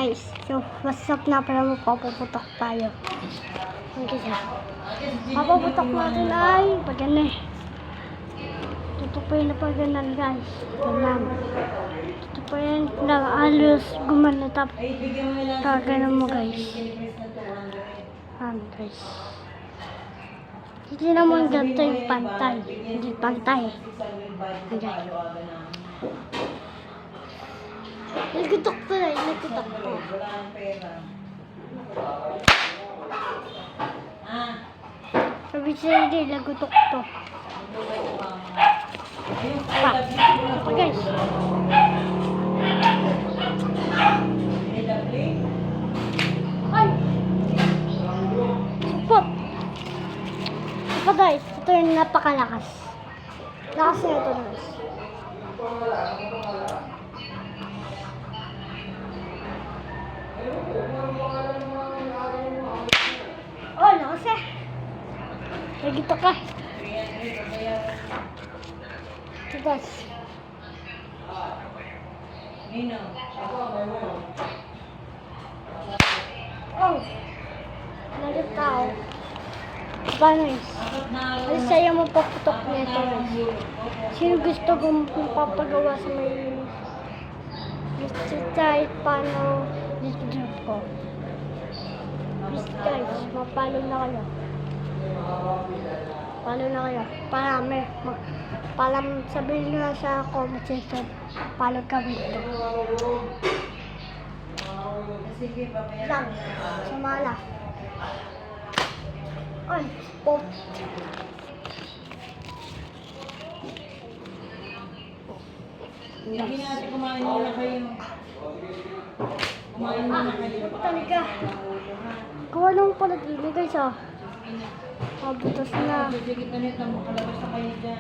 guys. So, what's up na pala mapapuputok tayo. Okay siya. Mapaputok natin ay pagyan eh. Tutupayin na pagyanan guys. Ganun. Tutupayin na alos gumana tap. Kaganan mo guys. Guys. Hindi naman ganito yung pantay. Hindi pantay. Ayan. Nagutok to na. Nagutok to. Sabi siya hindi. Nagutok to. Pa. Pa guys. Ay. Support. Ito guys. Ito yung napakalakas. Lakas na ito guys. Oh, lakas eh. Nagito ka. Ito guys. Oh. Nagit tao. Paano guys? Ay saya mo paputok nito guys. Sino gusto kong papagawa sa may gusto kahit paano dito ko. Please guys, mapalo na kayo. Palo na kayo. Palam sabihin nyo lang sa comment section. Palo kami ito. Lang. Sumala. Ay, pop. Hindi natin kumain muna kayo. Kumain muna kayo. Talaga. Gawa nung palagili guys ah. Butas na.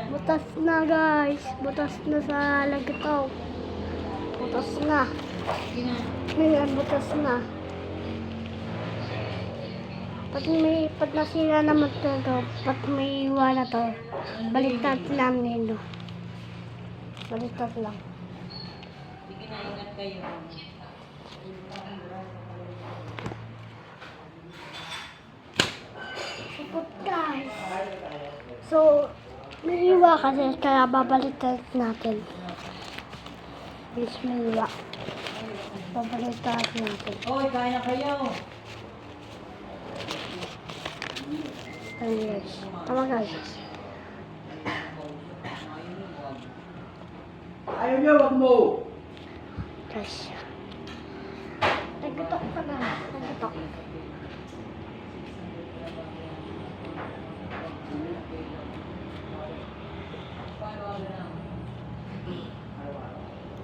Butas na guys. Butas na sa lagitaw. Butas na. Ngayon, butas na. Pag nasira naman ito, pag may iwa na to, baliktad lang nilo. Baliktad lang. Sige na, ingat kayo. Support guys. So, may iwa kasi kaya babaliktad natin. Yes, may iwa. Babaliktad natin. Hoy, kain na kayo. Ayun guys. Tama guys. Ayaw niyo, wag mo. Guys. Naggutok pa na. Naggutok.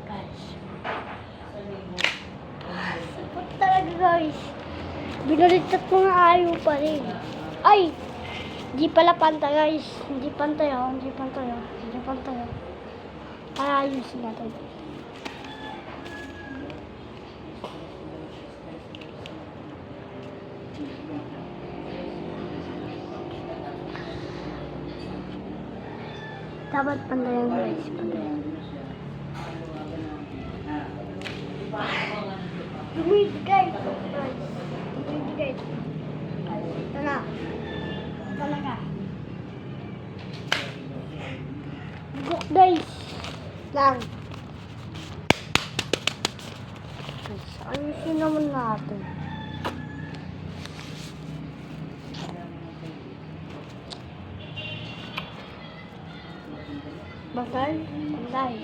Guys. Sapot talaga guys. Binaliktad ko nga ayaw pa rin. Ay! Hindi pala pantay guys. Hindi pantay oh. Hindi pantay oh. Hindi pantay oh. Kaya ayusin natin. Dapat pantayan guys. Pantayan. Dumidi guys. Dumidi guys. Ito na. Talaga. Bugok guys. Lang. Guys, ayusin naman natin. Bagay. Bagay.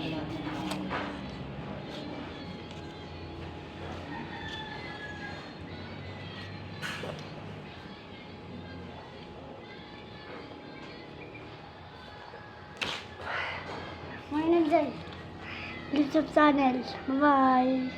Mga nandiyan. YouTube channel. Bye-bye.